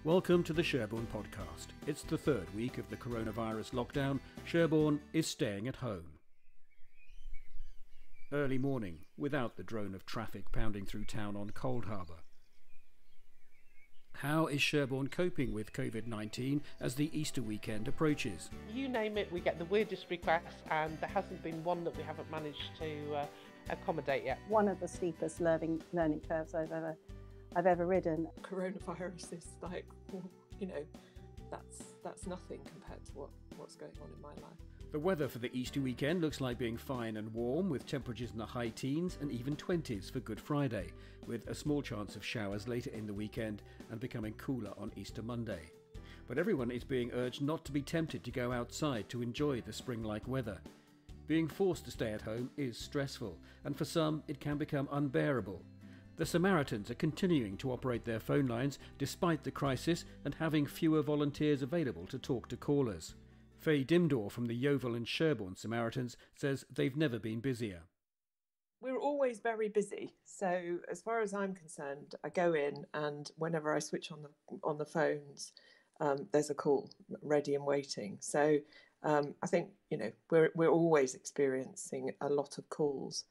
Welcome to the Sherborne Podcast. It's the third week of the coronavirus lockdown. Sherborne is staying at home. Early morning, without the drone of traffic pounding through town on Cold Harbour. How is Sherborne coping with COVID-19 as the Easter weekend approaches? You name it, we get the weirdest requests, and there hasn't been one that we haven't managed to accommodate yet. One of the steepest learning curves I've ever ridden. Coronavirus is like, you know, that's nothing compared to what's going on in my life. The weather for the Easter weekend looks like being fine and warm, with temperatures in the high teens and even 20s for Good Friday, with a small chance of showers later in the weekend and becoming cooler on Easter Monday. But everyone is being urged not to be tempted to go outside to enjoy the spring-like weather. Being forced to stay at home is stressful, and for some it can become unbearable. The Samaritans are continuing to operate their phone lines despite the crisis and having fewer volunteers available to talk to callers. Faye Dimdor from the Yeovil and Sherborne Samaritans says they've never been busier. We're always very busy. So as far as I'm concerned, I go in and whenever I switch on the phones, there's a call ready and waiting. So I think, you know, we're always experiencing a lot of calls.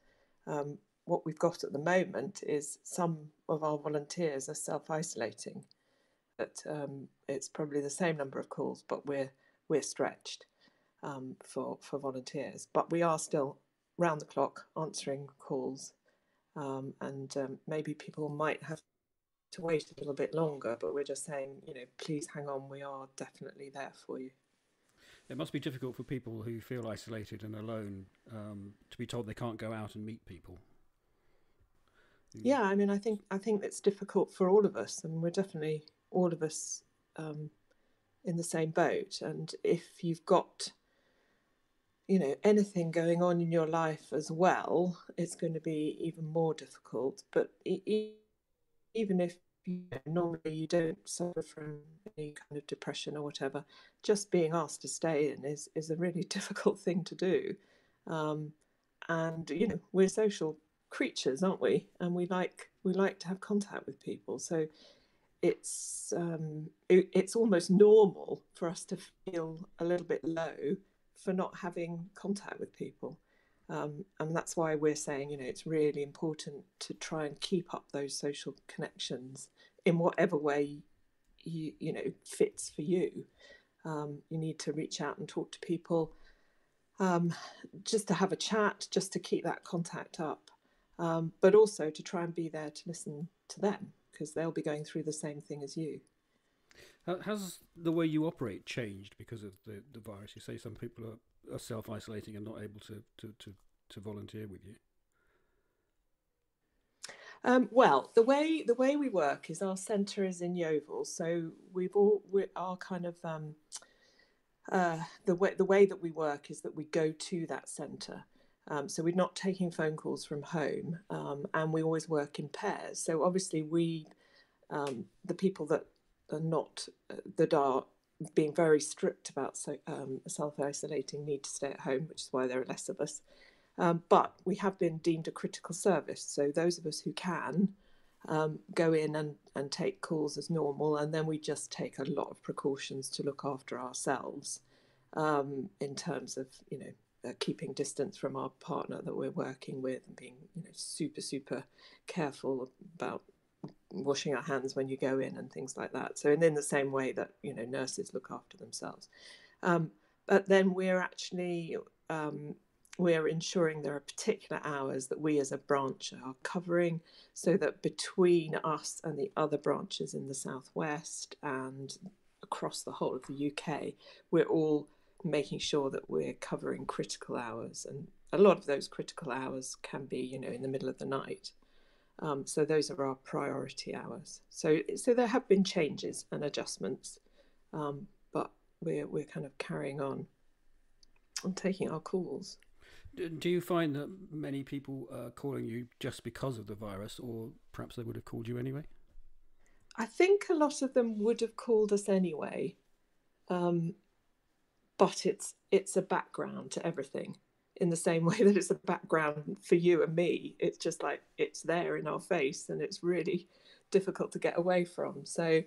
What we've got at the moment is some of our volunteers are self-isolating. But it's probably the same number of calls, but we're stretched for volunteers. But we are still round the clock answering calls, and maybe people might have to wait a little bit longer. But we're just saying, you know, please hang on. We are definitely there for you. It must be difficult for people who feel isolated and alone to be told they can't go out and meet people. Yeah, I mean, I think it's difficult for all of us, and we're definitely all of us in the same boat. And if you've got, you know, anything going on in your life as well, it's going to be even more difficult. But even if normally you don't suffer from any kind of depression or whatever, just being asked to stay in is a really difficult thing to do. And you know, we're social creatures, aren't we? And we like to have contact with people. So it's almost normal for us to feel a little bit low for not having contact with people. And that's why we're saying, you know, it's really important to try and keep up those social connections in whatever way you know fits for you. You need to reach out and talk to people, just to have a chat, just to keep that contact up. But also to try and be there to listen to them, because they'll be going through the same thing as you. Has the way you operate changed because of the virus? You say some people are self-isolating and not able to volunteer with you. Well, the way we work is our centre is in Yeovil, so we are kind of the way that we work is that we go to that centre. So we're not taking phone calls from home, and we always work in pairs. So obviously the people that are being very strict about self-isolating need to stay at home, which is why there are less of us. But we have been deemed a critical service. So those of us who can go in and take calls as normal, and then we just take a lot of precautions to look after ourselves in terms of, you know, keeping distance from our partner that we're working with and being, you know, super careful about washing our hands when you go in and things like that. So, and in the same way that, you know, nurses look after themselves. But then we're actually, we're ensuring there are particular hours that we as a branch are covering, so that between us and the other branches in the southwest and across the whole of the UK, we're all making sure that we're covering critical hours, and a lot of those critical hours can be, you know, in the middle of the night. So those are our priority hours. So there have been changes and adjustments, but we're kind of carrying on and taking our calls. Do you find that many people are calling you just because of the virus, or perhaps they would have called you anyway? I think a lot of them would have called us anyway. But it's a background to everything, in the same way that it's a background for you and me. It's just like it's there in our face, and it's really difficult to get away from. So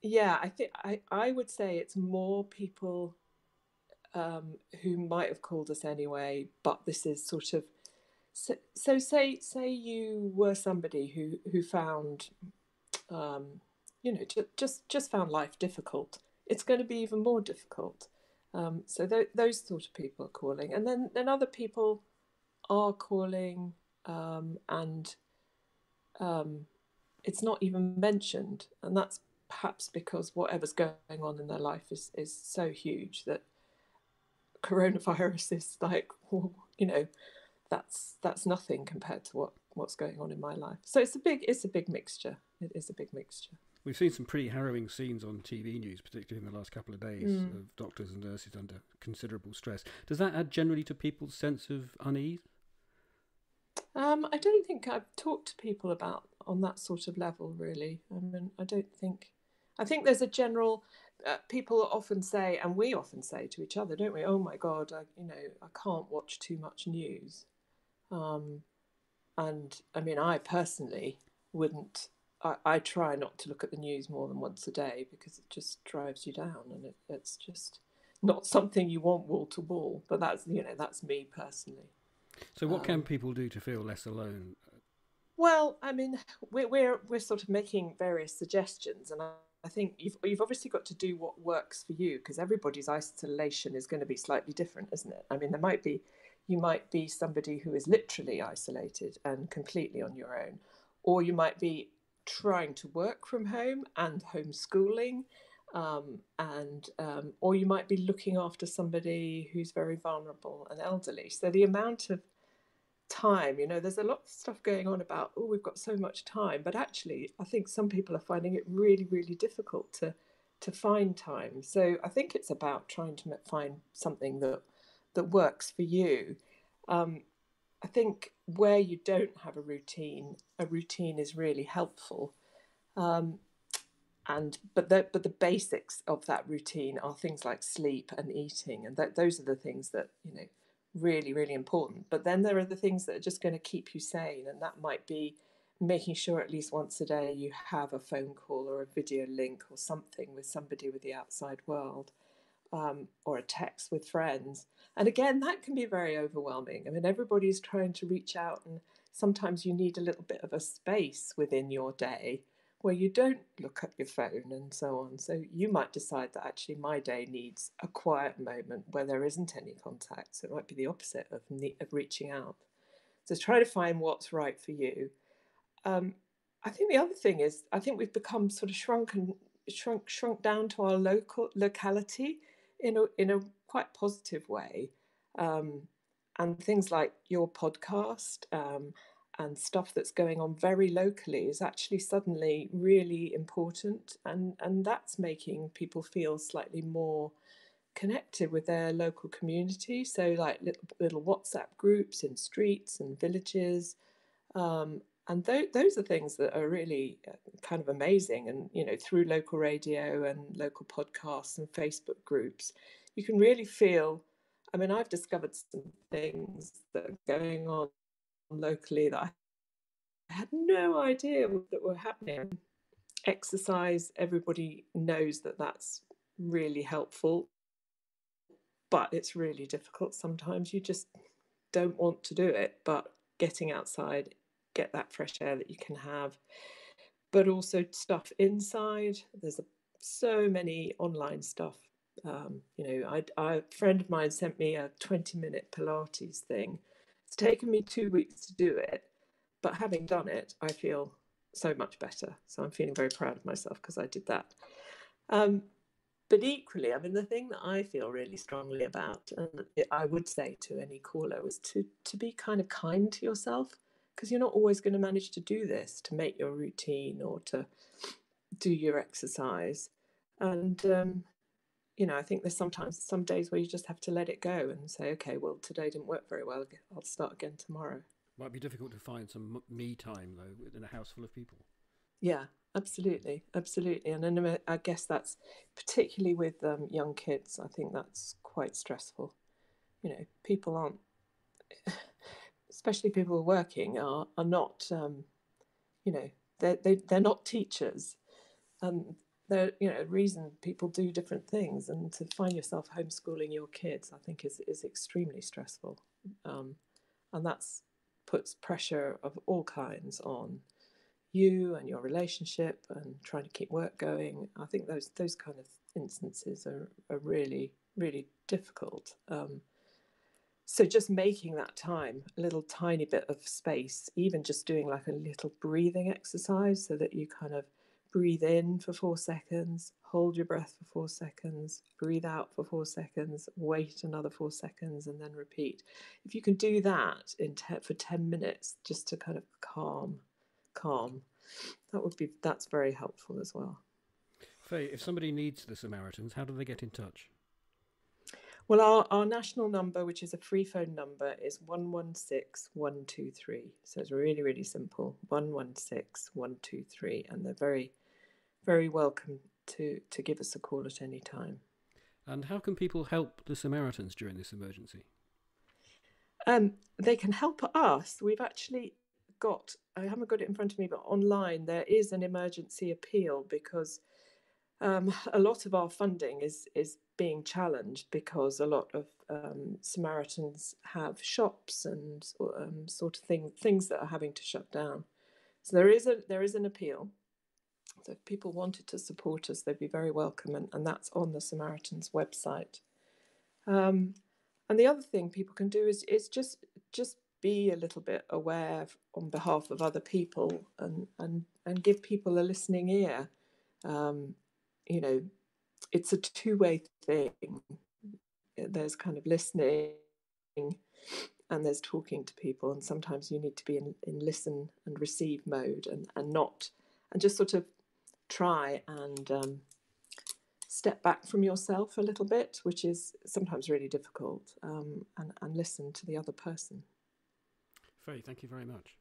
Yeah, I think I would say it's more people who might have called us anyway, but this is sort of so say you were somebody who found just found life difficult. It's going to be even more difficult. So those sort of people are calling, and then other people are calling, and it's not even mentioned, and that's perhaps because whatever's going on in their life is so huge that coronavirus is like, well, that's nothing compared to what's going on in my life. So it's a big mixture. It is a big mixture. We've seen some pretty harrowing scenes on TV news, particularly in the last couple of days, of doctors and nurses under considerable stress. Does that add generally to people's sense of unease? I don't think I've talked to people about on that sort of level, really. I mean, I think there's a general, people often say, and we often say to each other, don't we? Oh my God, I can't watch too much news. And I mean, I personally wouldn't, I try not to look at the news more than once a day because it just drives you down, and it's just not something you want wall to wall, but that's me personally. So what can people do to feel less alone? Well, I mean, we're sort of making various suggestions, and I think you've obviously got to do what works for you, because everybody's isolation is going to be slightly different, isn't it? I mean, you might be somebody who is literally isolated and completely on your own, or you might be trying to work from home and homeschooling, or you might be looking after somebody who's very vulnerable and elderly. So the amount of time, there's a lot of stuff going on about, oh, we've got so much time, but actually I think some people are finding it really, really difficult to find time. So I think it's about trying to find something that works for you. I think where you don't have a routine is really helpful. But the basics of that routine are things like sleep and eating, and those are the things that really, really important. But then there are the things that are just going to keep you sane, and that might be making sure at least once a day you have a phone call or a video link or something with somebody with the outside world, or a text with friends. And again, that can be very overwhelming. I mean, everybody's trying to reach out, and sometimes you need a little bit of a space within your day where you don't look at your phone and so on. So you might decide that actually my day needs a quiet moment where there isn't any contact. So it might be the opposite of reaching out. So try to find what's right for you. I think the other thing is, I think we've become sort of shrunk down to our locality in a quite positive way. And things like your podcast, and stuff that's going on very locally is actually suddenly really important, and that's making people feel slightly more connected with their local community. So like little WhatsApp groups in streets and villages, and those are things that are really kind of amazing. And through local radio and local podcasts and Facebook groups, you can really feel, I mean, I've discovered some things that are going on locally that I had no idea that were happening. Exercise, everybody knows that that's really helpful, but it's really difficult sometimes. You just don't want to do it, but getting outside, get that fresh air that you can have, but also stuff inside. There's so many online stuff. A friend of mine sent me a 20-minute Pilates thing. It's taken me 2 weeks to do it, but having done it, I feel so much better. So I'm feeling very proud of myself because I did that. But equally, I mean, the thing that I feel really strongly about, and I would say to any caller, was to be kind of kind to yourself, because you're not always going to manage to do this, to make your routine or to do your exercise. And, I think there's sometimes some days where you just have to let it go and say, okay, well, today didn't work very well. I'll start again tomorrow. Might be difficult to find some me time, though, in a house full of people. Yeah, absolutely. And then I guess that's particularly with young kids. I think that's quite stressful. People aren't, especially people who are working, are not, they're not teachers. there, reason people do different things, and to find yourself homeschooling your kids, I think is extremely stressful, and that's puts pressure of all kinds on you and your relationship and trying to keep work going. I think those kind of instances are really, really difficult. So just making that time, a little tiny bit of space, even just doing like a little breathing exercise so that you kind of breathe in for 4 seconds, hold your breath for 4 seconds, breathe out for 4 seconds, wait another 4 seconds, and then repeat. If you can do that for 10 minutes, just to kind of calm, that's very helpful as well. Faye, if somebody needs the Samaritans, how do they get in touch? Well, our national number, which is a free phone number, is 116 123. So it's really, really simple, 116 123, and they're very, very welcome to give us a call at any time. And how can people help the Samaritans during this emergency? They can help us. We've actually got, I haven't got it in front of me, but online there is an emergency appeal, because a lot of our funding is being challenged because a lot of Samaritans have shops and sort of things that are having to shut down. So there is an appeal. So if people wanted to support us, they'd be very welcome, and that's on the Samaritans website. And the other thing people can do is just be a little bit aware on behalf of other people, and give people a listening ear. It's a two-way thing. There's kind of listening and there's talking to people, and sometimes you need to be in listen and receive mode, and just sort of try and step back from yourself a little bit, which is sometimes really difficult, and listen to the other person. Faye, thank you very much.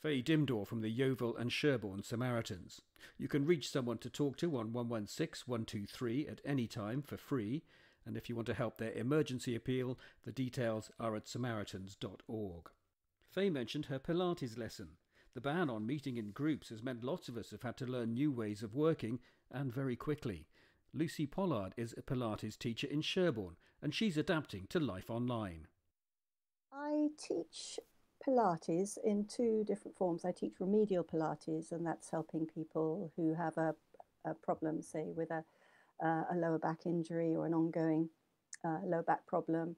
Faye Dimdor from the Yeovil and Sherborne Samaritans. You can reach someone to talk to on 116 123 at any time for free, and if you want to help their emergency appeal, the details are at samaritans.org. Faye mentioned her Pilates lesson. The ban on meeting in groups has meant lots of us have had to learn new ways of working, and very quickly. Lucy Pollard is a Pilates teacher in Sherborne, and she's adapting to life online. I teach Pilates in 2 different forms. I teach remedial Pilates, and that's helping people who have a problem, say with a lower back injury or an ongoing lower back problem.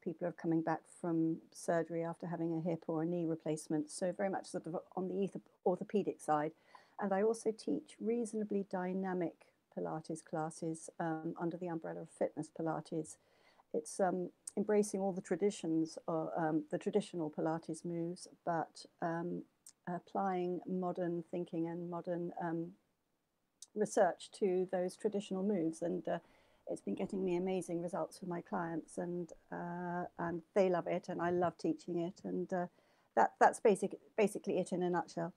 People are coming back from surgery after having a hip or a knee replacement, so very much sort of on the orthopedic side. And I also teach reasonably dynamic Pilates classes under the umbrella of fitness Pilates. It's embracing all the traditions, the traditional Pilates moves, but applying modern thinking and modern research to those traditional moves. And it's been getting me amazing results with my clients, and they love it, and I love teaching it. And that's basically it in a nutshell.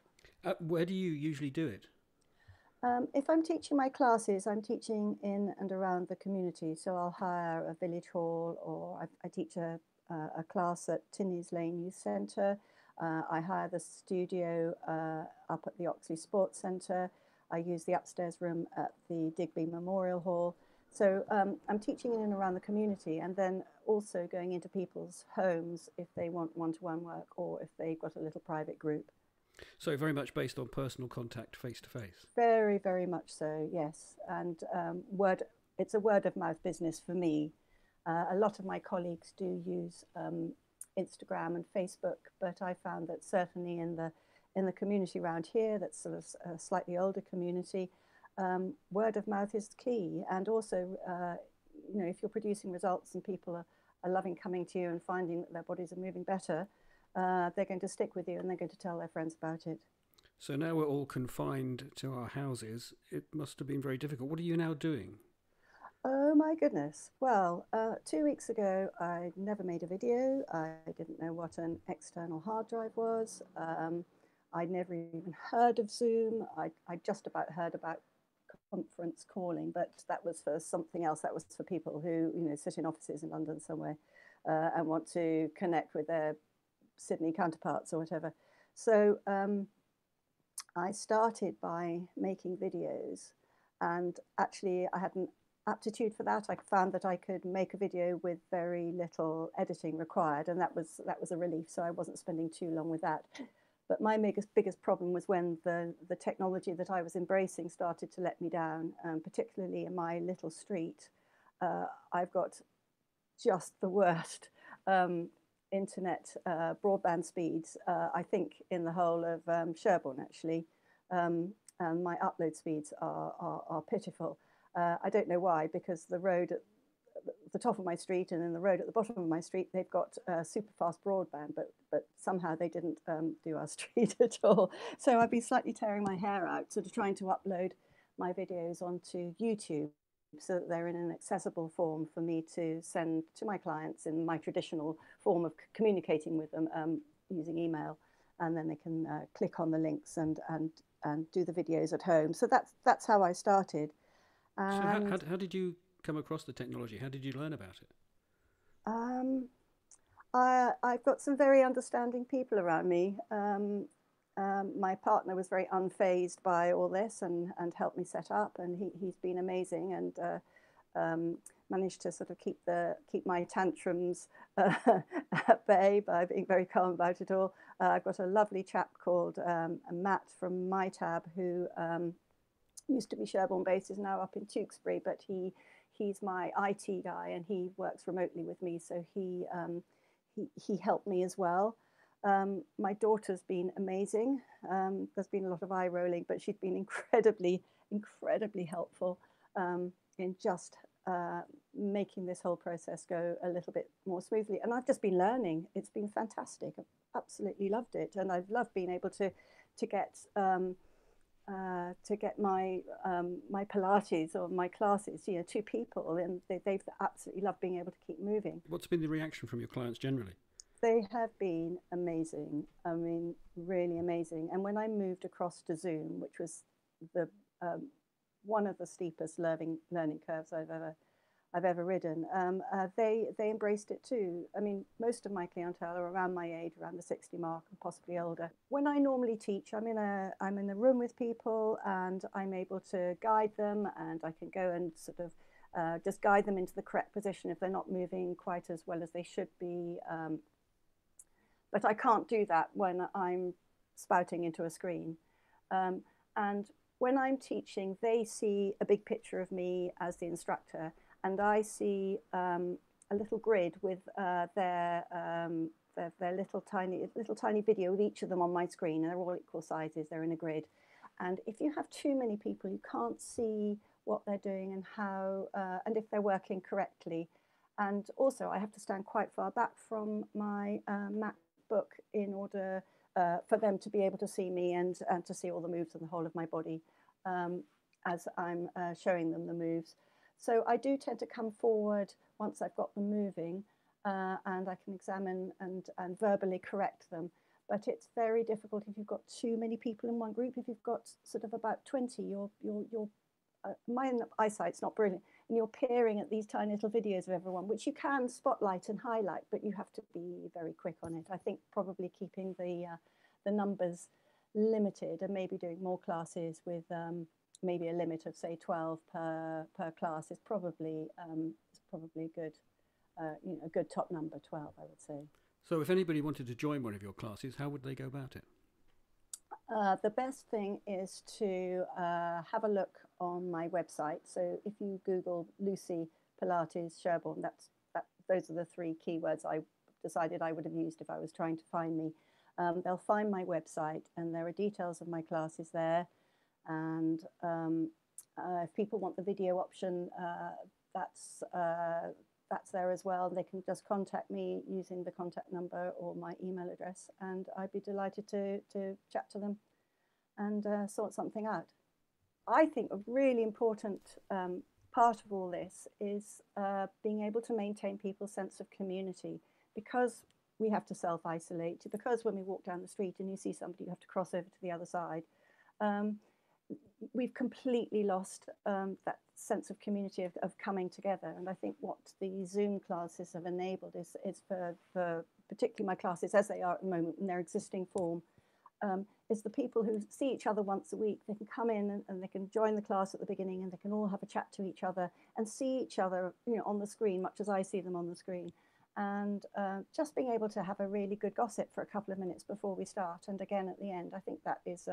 Where do you usually do it? If I'm teaching my classes, I'm teaching in and around the community. So I'll hire a village hall, or I teach a class at Tinneys Lane Youth Centre. I hire the studio up at the Oxley Sports Centre. I use the upstairs room at the Digby Memorial Hall. So I'm teaching in and around the community, and then also going into people's homes if they want one-to-one work, or if they've got a little private group. So very much based on personal contact, face-to-face? Very, very much so, yes. And it's a word-of-mouth business for me. A lot of my colleagues do use Instagram and Facebook, but I found that certainly in the community around here, that's sort of a slightly older community, word of mouth is key. And also, if you're producing results and people are loving coming to you and finding that their bodies are moving better, they're going to stick with you, and they're going to tell their friends about it. So now we're all confined to our houses. It must have been very difficult. What are you now doing? Oh my goodness. Well, 2 weeks ago, I never made a video. I didn't know what an external hard drive was. I'd never even heard of Zoom. I just about heard about conference calling, but that was for something else. That was for people who, sit in offices in London somewhere and want to connect with their Sydney counterparts or whatever. So I started by making videos And actually, I had an aptitude for that. I found that I could make a video with very little editing required, and that was a relief. So I wasn't spending too long with that. But my biggest problem was when the technology that I was embracing started to let me down, particularly in my little street. I've got just the worst internet broadband speeds, I think, in the whole of Sherborne, actually. And my upload speeds are pitiful. I don't know why, because the road at the top of my street and then the road at the bottom of my street, they've got super fast broadband, but somehow they didn't do our street at all. So I've been slightly tearing my hair out, sort of trying to upload my videos onto YouTube so that they're in an accessible form for me to send to my clients in my traditional form of communicating with them using email, and then they can click on the links and do the videos at home. So that's how I started. And so how did you come across the technology? How did you learn about it? I've got some very understanding people around me. My partner was very unfazed by all this and helped me set up, and he's been amazing and managed to sort of keep my tantrums at bay by being very calm about it all. I've got a lovely chap called Matt from MyTab, who used to be Sherborne based, is now up in Tewkesbury, but he's my IT guy and he works remotely with me, so he helped me as well. My daughter's been amazing. There's been a lot of eye rolling, but she's been incredibly helpful in just making this whole process go a little bit more smoothly. And I've just been learning. It's been fantastic. I've absolutely loved it, and I've loved being able to get my my Pilates or my classes, to people, and they've absolutely loved being able to keep moving. What's been the reaction from your clients generally? They have been amazing. I mean, really amazing. And when I moved across to Zoom, which was the one of the steepest learning curves I've ever ridden, they embraced it too. I mean, most of my clientele are around my age, around the 60 mark, and possibly older. When I normally teach, I'm in a room with people, and I'm able to guide them, and I can go and sort of just guide them into the correct position if they're not moving quite as well as they should be. But I can't do that when I'm spouting into a screen. And when I'm teaching, they see a big picture of me as the instructor, and I see a little grid with their little tiny video with each of them on my screen, and they're all equal sizes. They're in a grid, and if you have too many people, you can't see what they're doing and how and if they're working correctly. And also, I have to stand quite far back from my MacBook in order for them to be able to see me and to see all the moves and the whole of my body as I'm showing them the moves. So I do tend to come forward once I've got them moving, and I can examine and verbally correct them. But it's very difficult if you've got too many people in one group. If you've got sort of about 20, my eyesight's not brilliant, and you're peering at these tiny little videos of everyone, which you can spotlight and highlight, but you have to be very quick on it. I think probably keeping the numbers limited and maybe doing more classes with maybe a limit of, say, 12 per class is probably good. A good top number, 12, I would say. So if anybody wanted to join one of your classes, how would they go about it? The best thing is to have a look on my website. So if you Google Lucy Pilates Sherborne, those are the three keywords I decided I would have used if I was trying to find me. They'll find my website, and there are details of my classes there. And if people want the video option, that's there as well. They can just contact me using the contact number or my email address, and I'd be delighted to chat to them and sort something out. I think a really important part of all this is being able to maintain people's sense of community, because we have to self-isolate, because when we walk down the street and you see somebody, you have to cross over to the other side. We've completely lost that sense of community of coming together. And I think what the Zoom classes have enabled is for particularly my classes as they are at the moment in their existing form, is the people who see each other once a week. They can come in and they can join the class at the beginning, and they can all have a chat to each other and see each other, on the screen, much as I see them on the screen. And just being able to have a really good gossip for a couple of minutes before we start, and again at the end, I think that is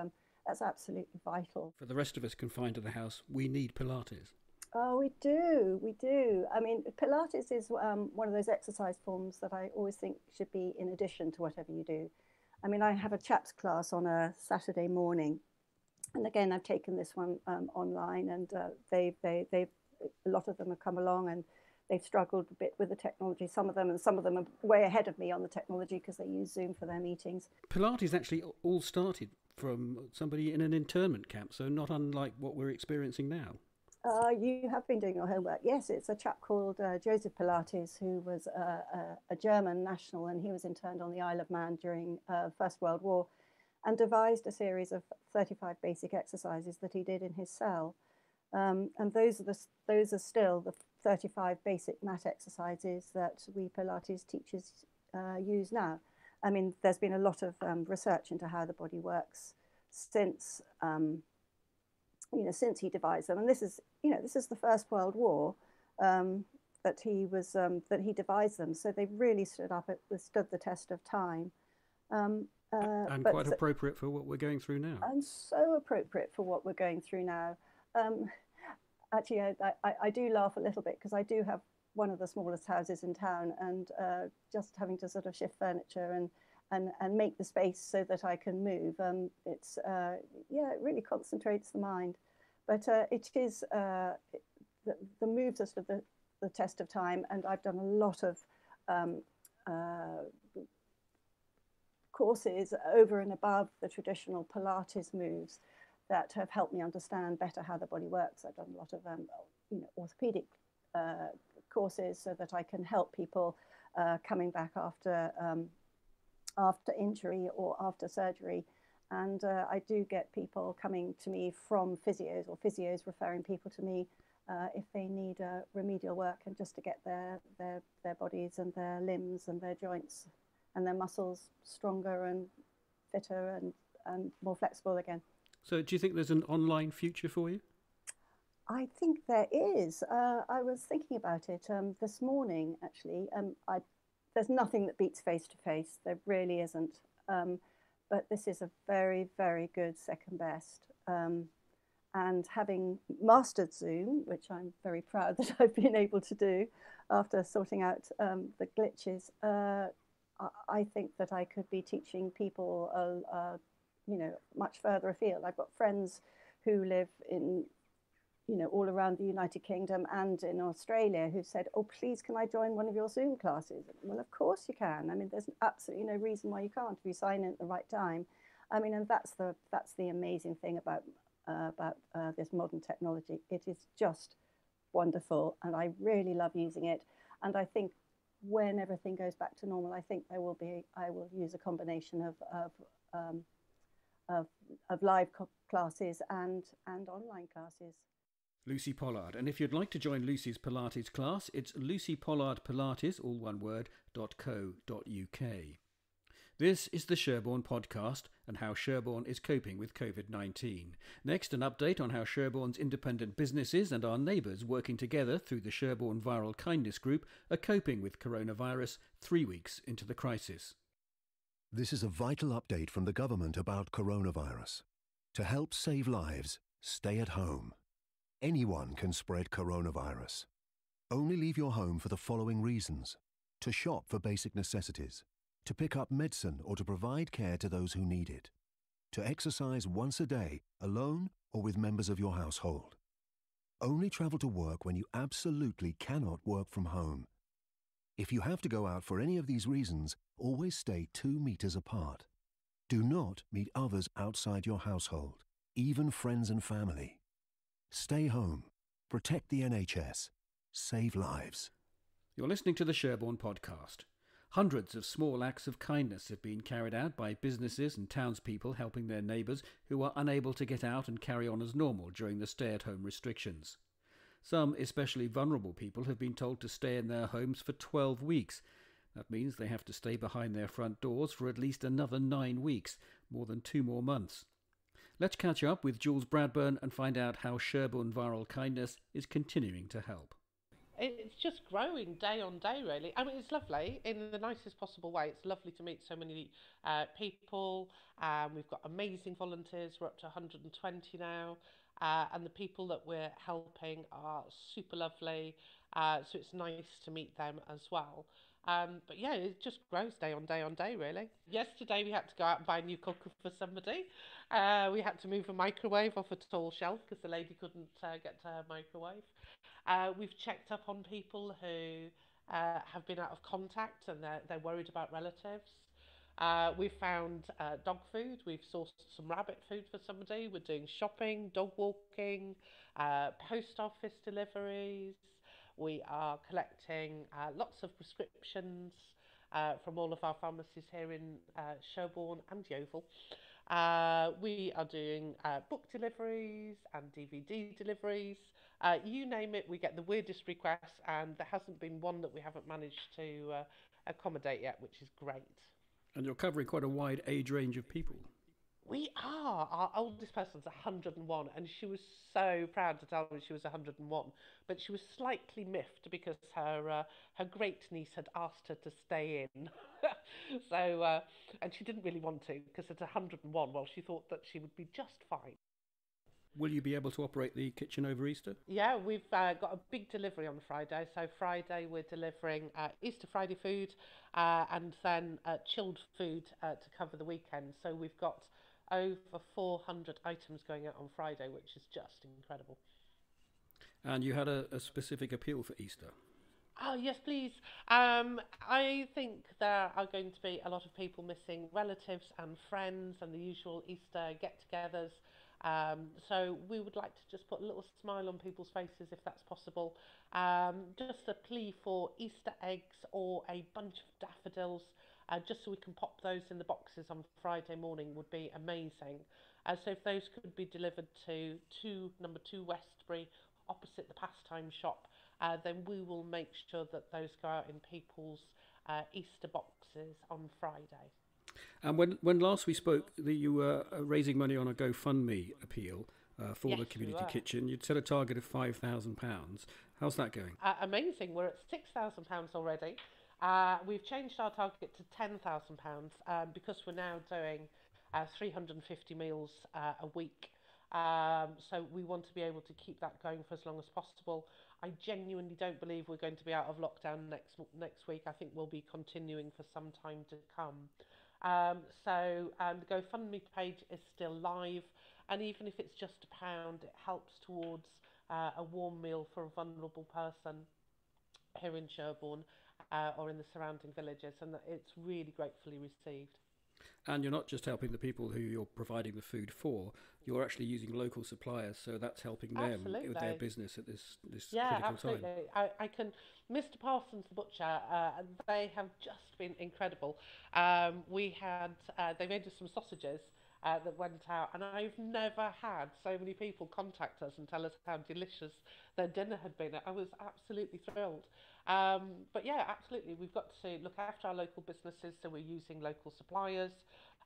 that's absolutely vital. For the rest of us confined to the house, we need Pilates. Oh, we do. I mean, Pilates is one of those exercise forms that I always think should be in addition to whatever you do. I mean, I have a chaps class on a Saturday morning, and again, I've taken this one online, and they've a lot of them have come along, and they've struggled a bit with the technology. Some of them are way ahead of me on the technology because they use Zoom for their meetings. Pilates actually all started from somebody in an internment camp, so not unlike what we're experiencing now. You have been doing your homework. Yes, it's a chap called Joseph Pilates, who was a German national, and he was interned on the Isle of Man during First World War, and devised a series of 35 basic exercises that he did in his cell. And those are still the 35 basic mat exercises that we Pilates teachers use now. I mean, there's been a lot of research into how the body works since since he devised them. And this is the First World War that he devised them. So they've really stood the test of time. And quite appropriate for what we're going through now. And so appropriate for what we're going through now. Actually, I do laugh a little bit because I do have one of the smallest houses in town, and just having to sort of shift furniture and make the space so that I can move. It really concentrates the mind. But it is the moves are sort of the test of time, and I've done a lot of courses over and above the traditional Pilates moves that have helped me understand better how the body works. I've done a lot of orthopedic courses so that I can help people coming back after injury or after surgery. And I do get people coming to me from physios, or physios referring people to me if they need remedial work, and just to get their bodies and their limbs and their joints and their muscles stronger and fitter and more flexible again. So do you think there's an online future for you? I think there is. I was thinking about it this morning, actually. There's nothing that beats face-to-face. There really isn't. But this is a very, very good second best. And having mastered Zoom, which I'm very proud that I've been able to do after sorting out the glitches, I think that I could be teaching people much further afield. I've got friends who live in, all around the United Kingdom and in Australia who said, "Oh, please, can I join one of your Zoom classes?" Well, of course you can. I mean, there's absolutely no reason why you can't if you sign in at the right time. I mean, and that's the amazing thing about this modern technology. It is just wonderful, and I really love using it. And I think when everything goes back to normal, I think I will use a combination of live classes and online classes. Lucy Pollard. And if you'd like to join Lucy's Pilates class, it's Lucy Pollard Pilates, all one word, .co.uk. This is the Sherborne Podcast and how Sherborne is coping with COVID-19. Next, an update on how Sherborne's independent businesses and our neighbours working together through the Sherborne Viral Kindness Group are coping with coronavirus 3 weeks into the crisis. This is a vital update from the government about coronavirus. To help save lives, stay at home. Anyone can spread coronavirus. Only leave your home for the following reasons: to shop for basic necessities, to pick up medicine or to provide care to those who need it, to exercise once a day, alone or with members of your household. Only travel to work when you absolutely cannot work from home. If you have to go out for any of these reasons, always stay 2 meters apart. Do not meet others outside your household, even friends and family. Stay home. Protect the NHS. Save lives. You're listening to the Sherborne Podcast. Hundreds of small acts of kindness have been carried out by businesses and townspeople helping their neighbours who are unable to get out and carry on as normal during the stay-at-home restrictions. Some especially vulnerable people have been told to stay in their homes for 12 weeks. That means they have to stay behind their front doors for at least another 9 weeks, more than 2 more months. Let's catch up with Jules Bradburn and find out how Sherborne Viral Kindness is continuing to help. It's just growing day on day, really. I mean, it's lovely in the nicest possible way. It's lovely to meet so many people. We've got amazing volunteers. We're up to 120 now. And the people that we're helping are super lovely. So it's nice to meet them as well. But yeah, it just grows day on day, really. Yesterday we had to go out and buy a new cooker for somebody. We had to move a microwave off a tall shelf because the lady couldn't get to her microwave. We've checked up on people who have been out of contact and they're worried about relatives. We've found dog food. We've sourced some rabbit food for somebody. We're doing shopping, dog walking, post office deliveries. We are collecting lots of prescriptions from all of our pharmacies here in Sherborne and Yeovil. We are doing book deliveries and DVD deliveries. You name it, we get the weirdest requests, and there hasn't been one that we haven't managed to accommodate yet, which is great. And you're covering quite a wide age range of people. We are. Our oldest person's 101, and she was so proud to tell me she was 101. But she was slightly miffed because her great niece had asked her to stay in. So, and she didn't really want to because at 101, well, she thought that she would be just fine. Will you be able to operate the kitchen over Easter? Yeah, we've got a big delivery on Friday. So Friday we're delivering Easter Friday food and then chilled food to cover the weekend. So we've got over 400 items going out on Friday, which is just incredible. And you had a specific appeal for Easter. Oh, yes, please. I think there are going to be a lot of people missing relatives and friends and the usual Easter get-togethers. So we would like to just put a little smile on people's faces if that's possible. Just a plea for Easter eggs or a bunch of daffodils, just so we can pop those in the boxes on Friday morning would be amazing. So if those could be delivered to number 2 Westbury, opposite the pastime shop, then we will make sure that those go out in people's Easter boxes on Friday. And when last we spoke, you were raising money on a GoFundMe appeal for the community kitchen. You'd set a target of £5,000. How's that going? Amazing. We're at £6,000 already. We've changed our target to £10,000 because we're now doing 350 meals a week. So we want to be able to keep that going for as long as possible. I genuinely don't believe we're going to be out of lockdown next week. I think we'll be continuing for some time to come. So the GoFundMe page is still live, and even if it's just £1, it helps towards a warm meal for a vulnerable person here in Sherborne or in the surrounding villages, and it's really gratefully received. And you're not just helping the people who you're providing the food for, you're actually using local suppliers, so that's helping them with their business at this critical time. I can, Mr. Parsons, the butcher, they have just been incredible. We had, they made us some sausages that went out, and I've never had so many people contact us and tell us how delicious their dinner had been. I was absolutely thrilled. But yeah, absolutely, we've got to look after our local businesses, so we're using local suppliers.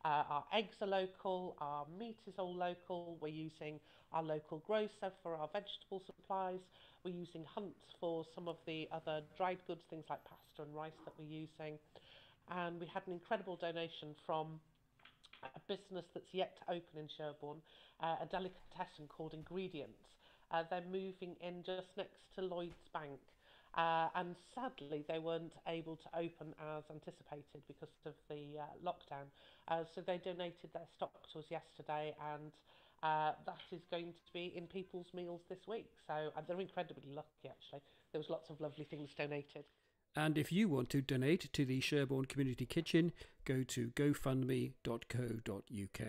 Our eggs are local, our meat is all local, we're using our local grocer for our vegetable supplies, we're using Hunts for some of the other dried goods, things like pasta and rice that we're using. And we had an incredible donation from a business that's yet to open in Sherborne, a delicatessen called Ingredients. They're moving in just next to Lloyd's Bank. And sadly, they weren't able to open as anticipated because of the lockdown. So they donated their stock to us yesterday, and that is going to be in people's meals this week. So they're incredibly lucky, actually. There was lots of lovely things donated. And if you want to donate to the Sherborne Community Kitchen, go to gofundme.co.uk.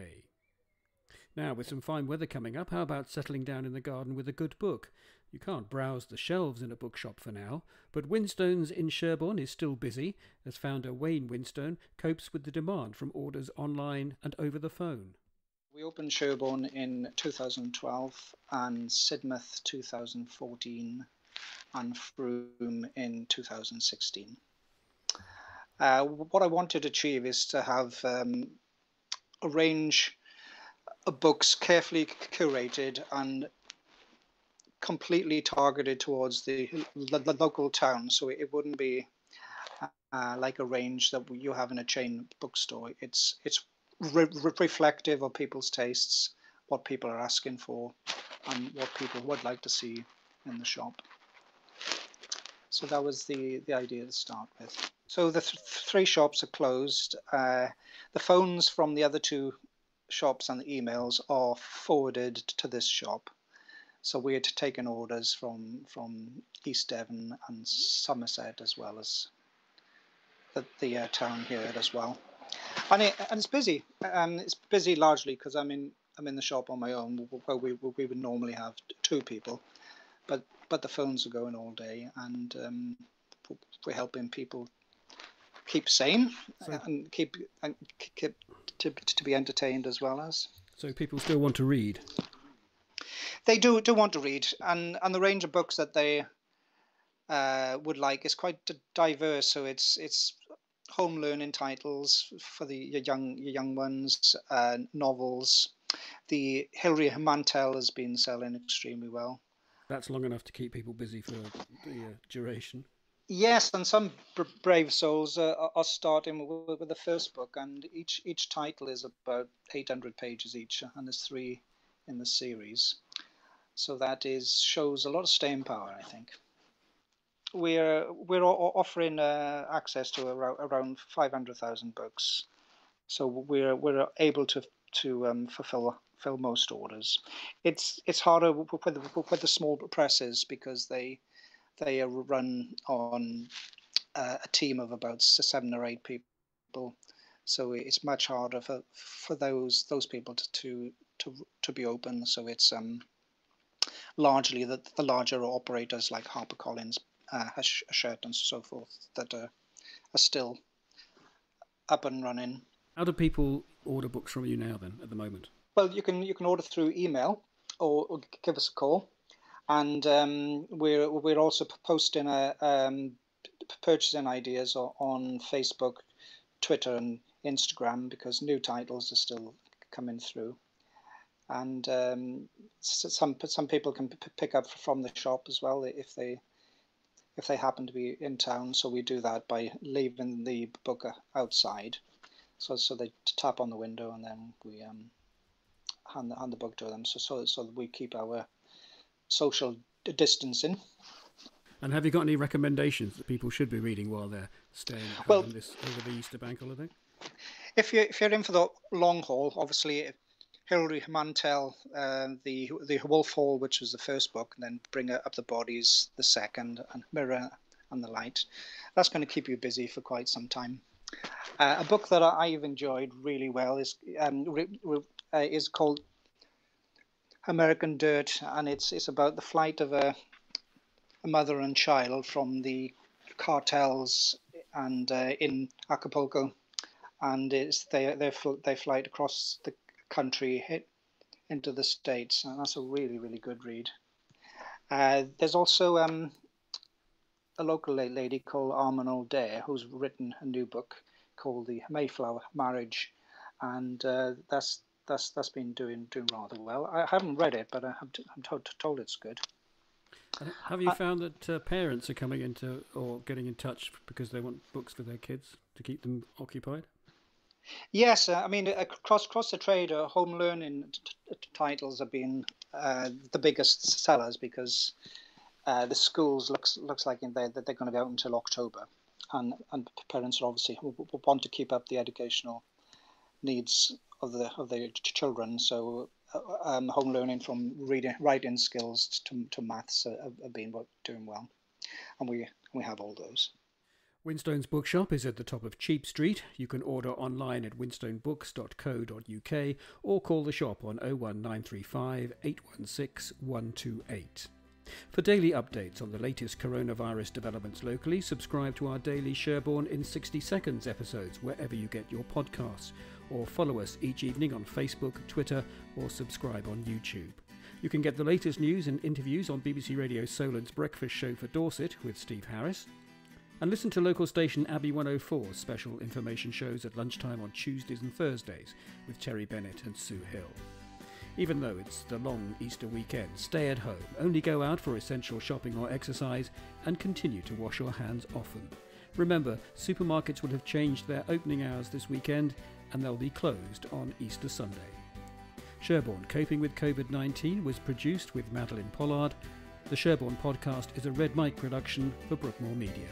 Now, with some fine weather coming up, how about settling down in the garden with a good book? You can't browse the shelves in a bookshop for now, but Winstone's in Sherborne is still busy, as founder Wane Winstone copes with the demand from orders online and over the phone. We opened Sherborne in 2012 and Sidmouth 2014 and Frome in 2016. What I wanted to achieve is to have a range of books carefully curated and completely targeted towards the local town, so it wouldn't be like a range that you have in a chain bookstore. It's reflective of people's tastes, what people are asking for, and what people would like to see in the shop. So that was the idea to start with. So the three shops are closed. The phones from the other two shops and the emails are forwarded to this shop. So we had taken orders from East Devon and Somerset, as well as the town here as well. And it's busy. It's busy largely because I'm in the shop on my own, where we would normally have two people, but the phones are going all day, and we're helping people keep sane and keep to be entertained as well as. So people still want to read. They do want to read, and the range of books that they would like is quite diverse. So it's home learning titles for the young ones, novels. The Hilary Mantel has been selling extremely well. That's long enough to keep people busy for the duration. Yes, and some brave souls are starting with the first book, and each title is about 800 pages each, and there's 3 in the series. So that shows a lot of staying power, I think. We're offering access to around 500,000 books, so we're able to fulfill most orders. It's harder with the small presses because they are run on a team of about 7 or 8 people, so it's much harder for those people to be open. So it's largely the larger operators like HarperCollins, Hachette, and so forth that are still up and running. How do people order books from you now then, at the moment? Well, you can order through email or give us a call, and we're also posting purchasing ideas on Facebook, Twitter, and Instagram, because new titles are still coming through, and some people can pick up from the shop as well if they happen to be in town. So we do that by leaving the book outside, so they tap on the window, and then we hand the book to them, so that we keep our social distancing. And have you got any recommendations that people should be reading while they're staying at home over the Easter bank holiday? If you're in for the long haul, obviously Hilary Mantel, the Wolf Hall, which was the first book, and then Bring Up the Bodies, the second, and Mirror and the Light. That's going to keep you busy for quite some time. A book that I've enjoyed really well is called American Dirt, and it's about the flight of a mother and child from the cartels and in Acapulco, and they flight across the country into the States, and that's a really, really good read. There's also a local lady called Armin Dare who's written a new book called The Mayflower Marriage, and that's been doing rather well. I haven't read it, but I'm told it's good. Have you found that parents are coming into or getting in touch because they want books for their kids to keep them occupied? Yes, I mean across the trade, home learning titles have been the biggest sellers, because the schools looks like they're going to be out until October, and parents obviously want to keep up the educational needs of their children. So home learning, from writing skills to maths, have been doing well, and we have all those. Winstone's bookshop is at the top of Cheap Street. You can order online at winstonebooks.co.uk or call the shop on 01935 816 128. For daily updates on the latest coronavirus developments locally, subscribe to our daily Sherborne in 60 Seconds episodes wherever you get your podcasts, or follow us each evening on Facebook, Twitter, or subscribe on YouTube. You can get the latest news and interviews on BBC Radio Solent's Breakfast Show for Dorset with Steve Harris. And listen to local station Abbey 104's special information shows at lunchtime on Tuesdays and Thursdays with Terry Bennett and Sue Hill. Even though it's the long Easter weekend, stay at home, only go out for essential shopping or exercise, and continue to wash your hands often. Remember, supermarkets will have changed their opening hours this weekend, and they'll be closed on Easter Sunday. Sherborne Coping with COVID-19 was produced with Lucy Pollard. The Sherborne Podcast is a Red Mike production for Brookmore Media.